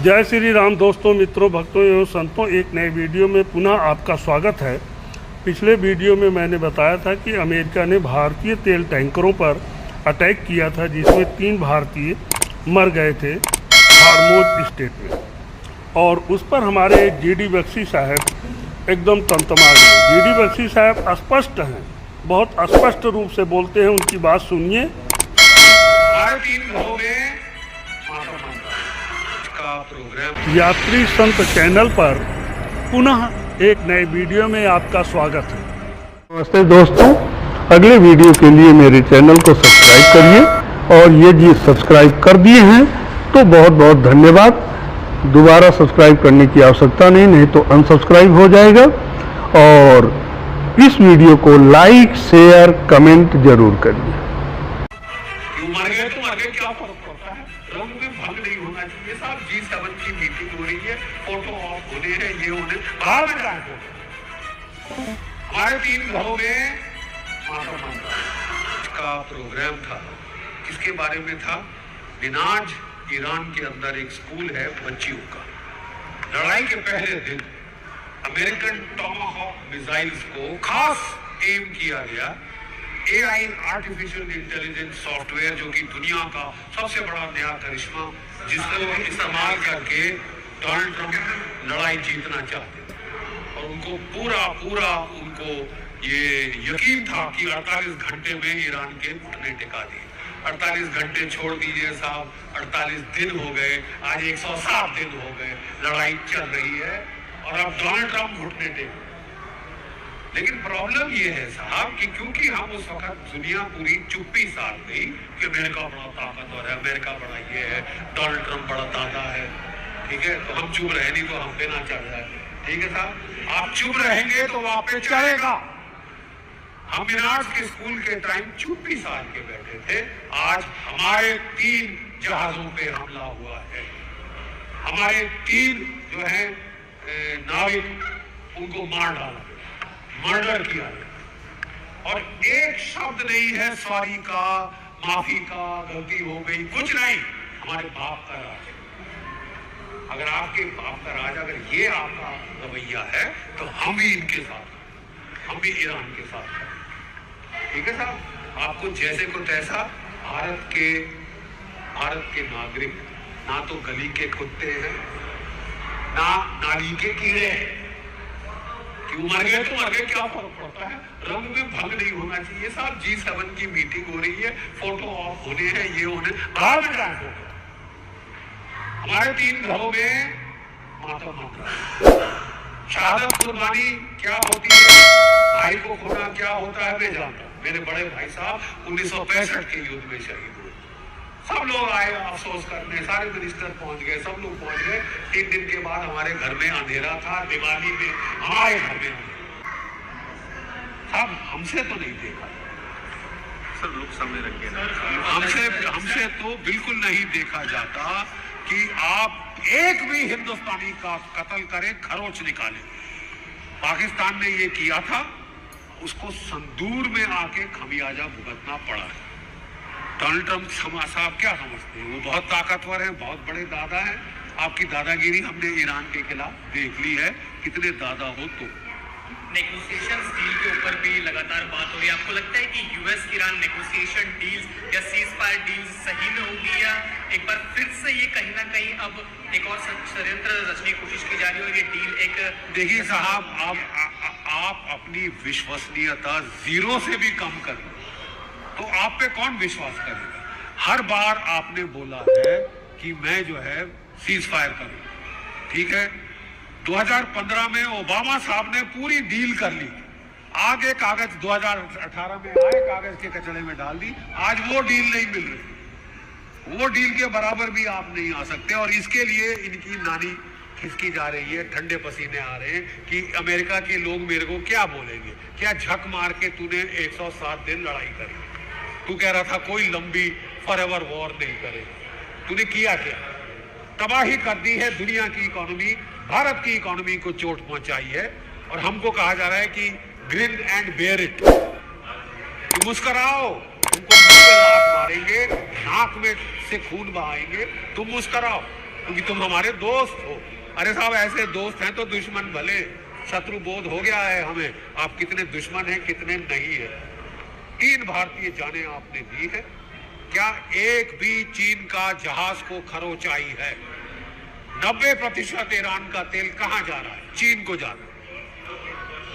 जय श्री राम दोस्तों, मित्रों, भक्तों एवं संतों, एक नए वीडियो में पुनः आपका स्वागत है। पिछले वीडियो में मैंने बताया था कि अमेरिका ने भारतीय तेल टैंकरों पर अटैक किया था, जिसमें 3 भारतीय मर गए थे हार्मोज स्टेट में, और उस पर हमारे जीडी बख्शी साहब एकदम तमतमा गए। जीडी बख्शी साहब स्पष्ट हैं, बहुत स्पष्ट रूप से बोलते हैं, उनकी बात सुनिए। यात्री संत चैनल पर पुनः एक नए वीडियो में आपका स्वागत है। नमस्ते दोस्तों, अगले वीडियो के लिए मेरे चैनल को सब्सक्राइब करिए, और ये जी सब्सक्राइब कर दिए हैं तो बहुत बहुत धन्यवाद। दोबारा सब्सक्राइब करने की आवश्यकता नहीं तो अनसब्सक्राइब हो जाएगा। और इस वीडियो को लाइक शेयर कमेंट जरूर करिए। मर गए तो मर गए, क्या फर्क पड़ता है? रंग में भंग नहीं होना चाहिए। साहब G7 की मीटिंग हो रही है, फोटो ऑफ होने हैं, ये होने बाहर में जाए। हमारे 3 घरों में माता मंदिर का प्रोग्राम था। किसके बारे में था? मिनाज, ईरान के अंदर एक स्कूल है बच्चियों का। लड़ाई के पहले दिन अमेरिकन टॉमाहॉक मिसाइल्स को खास एम किया गया। AI आर्टिफिशियल इंटेलिजेंस सॉफ्टवेयर, जो कि दुनिया का सबसे बड़ा नया करिश्मा, जिसको इस्तेमाल करके डोनाल्ड ट्रंप लड़ाई जीतना चाहते थे। और उनको पूरा उनको ये यकीन था कि 48 घंटे में ईरान के घुटने टिका दिए। 48 घंटे छोड़ दीजिए साहब, 48 दिन हो गए, आज 107 दिन हो गए, लड़ाई चल रही है और अब डोनाल्ड ट्रंप घुटने टेक। लेकिन प्रॉब्लम ये है साहब कि क्योंकि हम उस वक्त दुनिया पूरी चुप्पी साध गई कि अमेरिका बड़ा ताकतवर है, अमेरिका बड़ा ये है, डोनाल्ड ट्रंप बड़ा दादा है, ठीक है, तो हम चुप रहे, नहीं तो हम पे ना चढ़ जाए। ठीक है साहब, आप चुप रहेंगे तो वहां पे चढ़ेगा। हम मिनाज के स्कूल के टाइम चुप्पी साध के बैठे थे। आज हमारे 3 जहाजों पे हमला हुआ है। हमारे 3 जो है नाविक, उनको मार डाला, मर्डर किया गया। और एक शब्द नहीं है सॉरी का, माफी का, गलती हो गई, कुछ नहीं। हमारे बाप का राज। अगर आपके बाप का राज, अगर ये आपका रवैया है तो हम भी इनके साथ, हम भी ईरान के साथ हैं। ठीक है साहब, आपको जैसे को तैसा। भारत के नागरिक ना तो गली के कुत्ते हैं, ना नाली के कीड़े हैं। क्यों मर गए तो मर गए, क्या फर्क पड़ता है? रंग में भंग नहीं होना चाहिए साहब। G7 की मीटिंग हो रही है, फोटो ऑफ होने हैं, ये होने बाहर में जाए। हमारे 3 घरों में माता मंदिर। शहादत कुर्बानी क्या होती है, भाई को खोना क्या होता है, मैं जानता हूं। मेरे बड़े भाई साहब 1965 के युद्ध में शहीद हुए। सब लोग आए अफसोस करने, सारे मिनिस्टर पहुंच गए, सब लोग पहुंच गए। 3 दिन के बाद हमारे घर में अंधेरा था। दिवाली में हमारे घर में सब हमसे तो नहीं देखा सर, लोग सामने रखे हमसे तो बिल्कुल नहीं देखा जाता कि आप एक भी हिंदुस्तानी का कत्ल करें, खरोच निकाले। पाकिस्तान ने ये किया था, उसको संदूर में आके खमियाजा भुगतना पड़ा है। डोनाल्ड ट्रंप साहब क्या समझते हैं? वो बहुत ताकतवर हैं, बहुत बड़े दादा हैं। आपकी दादागिरी हमने ईरान के खिलाफ देख ली है, कितने दादा हो तो। नेगोशिएशन डील के ऊपर भी लगातार बात हो रही है। आपको लगता है कि यूएस ईरान नेगोशिएशन डील्स या सीज फायर डील्स सही में होगी, या एक बार फिर से ये कहीं ना कहीं अब एक और षड्यंत्र रचने की कोशिश की जा रही है और ये डील एक? देखिए साहब, आप अपनी विश्वसनीयता 0 से भी कम कर तो आप पे कौन विश्वास करेगा? हर बार आपने बोला है कि मैं जो है सीज फायर करूं, ठीक है। 2015 में ओबामा साहब ने पूरी डील कर ली, आगे कागज 2018 में आए, कागज के कचड़े में डाल दी। आज वो डील नहीं मिल रही, वो डील के बराबर भी आप नहीं आ सकते। और इसके लिए इनकी नानी खिसकी जा रही है, ठंडे पसीने आ रहे हैं कि अमेरिका के लोग मेरे को क्या बोलेंगे। क्या झक मार के तूने 107 दिन लड़ाई करी? तू कह रहा था कोई लंबी फॉरएवर वॉर नहीं करेगा, तूने किया क्या? तबाही कर दी है दुनिया की इकोनॉमी, भारत की इकोनॉमी को चोट पहुंचाई है। और हमको कहा जा रहा है कि ग्रिन एंड बेयर इट, मुस्कुराओ, तुमको मुंह पे लात मारेंगे, नाक में से खून बहाएंगे, तुम मुस्कुराओ। क्योंकि तुम हमारे दोस्त हो। अरे साहब, ऐसे दोस्त हैं तो दुश्मन भले, शत्रु बोध हो गया है हमें आप कितने दुश्मन हैं कितने नहीं है। 3 भारतीय जानें आपने दी है, क्या एक भी चीन का जहाज को खरोच आई है? 90% ईरान का तेल कहां जा रहा है? चीन को जा रहा है।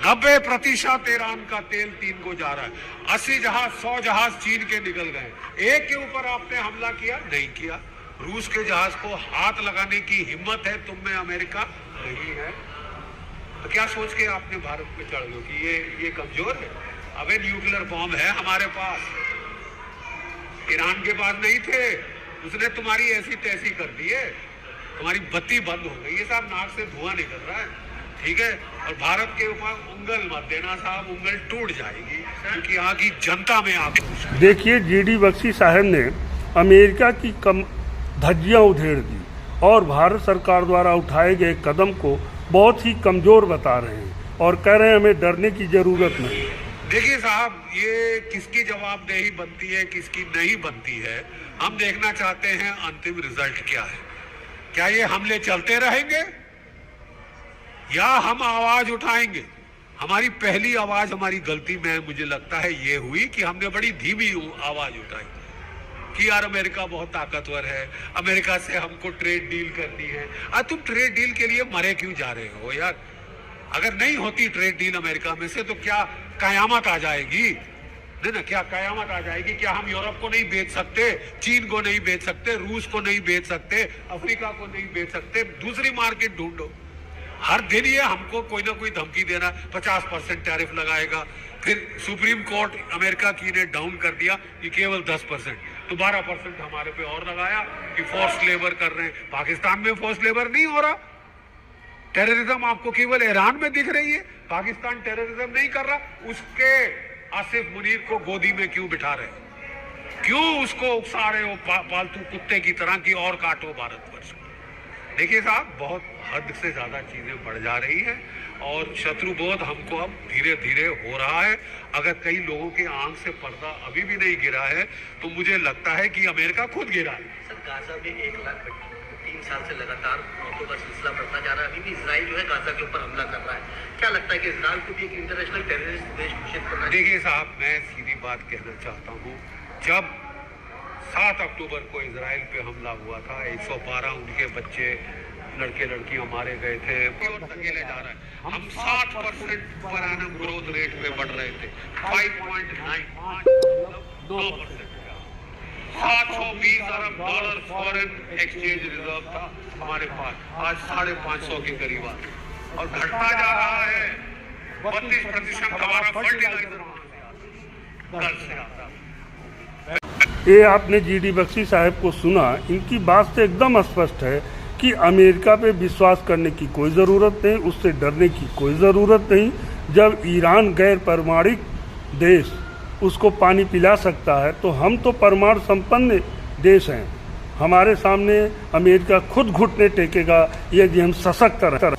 90% ईरान का तेल चीन को जा रहा है। 80 जहाज 100 जहाज चीन के निकल गए। एक के ऊपर आपने हमला किया? नहीं किया। रूस के जहाज को हाथ लगाने की हिम्मत है तुम में, अमेरिका नहीं है। तो क्या सोच के आपने भारत पे चढ़ गए कि ये कमजोर है? अबे न्यूक्लियर बॉम्ब है हमारे पास, ईरान के पास नहीं थे। उसने तुम्हारी ऐसी तैसी कर दी है, तुम्हारी बत्ती बंद हो गई है साहब, नाक से धुआं निकल रहा है, ठीक है। और भारत के ऊपर उंगल मत देना साहब, उंगल टूट जाएगी, क्योंकि यहाँ की जनता में आक्रोश है। देखिए, जीडी बख्शी साहब ने अमेरिका की धज्जियां उधेड़ दी और भारत सरकार द्वारा उठाए गए कदम को बहुत ही कमजोर बता रहे हैं और कह रहे हैं हमें डरने की जरूरत नहीं। देखिए साहब, ये किसकी जवाबदेही बनती है किसकी नहीं बनती है, हम देखना चाहते हैं अंतिम रिजल्ट क्या है। क्या ये हमले चलते रहेंगे या हम आवाज उठाएंगे? हमारी पहली आवाज हमारी गलती में मुझे लगता है ये हुई कि हमने बड़ी धीमी आवाज उठाई कि यार अमेरिका बहुत ताकतवर है, अमेरिका से हमको ट्रेड डील करनी है। तुम ट्रेड डील के लिए मरे क्यों जा रहे हो यार? अगर नहीं होती ट्रेड डील अमेरिका में से तो क्या कयामत आ जाएगी? नहीं ना, क्या कयामत आ जाएगी? क्या हम यूरोप को नहीं बेच सकते, चीन को नहीं बेच सकते, रूस को नहीं बेच सकते, अफ्रीका को नहीं बेच सकते? दूसरी मार्केट ढूंढो। हर दिन ये हमको कोई ना कोई धमकी देना, 50% टैरिफ लगाएगा, फिर सुप्रीम कोर्ट अमेरिका की ने डाउन कर दिया कि केवल 10%, तो 12% हमारे पे और लगाया कि फोर्स लेबर कर रहे हैं। पाकिस्तान में फोर्स लेबर नहीं हो रहा, टेररिज्म आपको केवल ईरान में दिख रही है, पाकिस्तान टेररिज्म नहीं कर रहा। उसके आसिफ मुनीर को गोदी में क्यों बिठा रहे, क्यों उसको उकसा रहे हो पालतू कुत्ते की तरह की और काटो भारतवर्ष को? देखिए साहब, बहुत हद से ज्यादा चीजें बढ़ जा रही हैं और शत्रुबोध हमको अब धीरे धीरे हो रहा है। अगर कई लोगों के आंख से पर्दा अभी भी नहीं गिरा है तो मुझे लगता है कि अमेरिका खुद गिरा है। सर, गाजा में 1,03 साल से लगातार मौतों का सिलसिला बढ़ता जा रहा है। अभी भी इजराइल जो है गाजा के ऊपर हमला कर रहा है। क्या लगता है कि इजराइल को भी एक इंटरनेशनल टेररिस्ट देश घोषित करना? देखिए साहब, मैं सीधी बात कहना चाहता हूँ, जब 7 अक्टूबर को इजराइल पे हमला हुआ था, 112 उनके बच्चे लड़के लड़कियां मारे गए थे और धकेले जा रहा है। हम 60% पर एनम ग्रोथ रेट पे बढ़ रहे थे, 5.9 2%। 720 अरब डॉलर फॉरेन एक्सचेंज रिजर्व था हमारे पास, आज 550 के करीब आ गया और घटता जा रहा है। 32% हमारा फर्टिलाइजर घर से आता है। ये आपने जीडी बख्शी साहब को सुना, इनकी बात से एकदम स्पष्ट है कि अमेरिका पे विश्वास करने की कोई ज़रूरत नहीं, उससे डरने की कोई ज़रूरत नहीं। जब ईरान गैर परमाणु देश उसको पानी पिला सकता है तो हम तो परमाणु संपन्न देश हैं। हमारे सामने अमेरिका खुद घुटने टेकेगा यदि हम सशक्त रहें।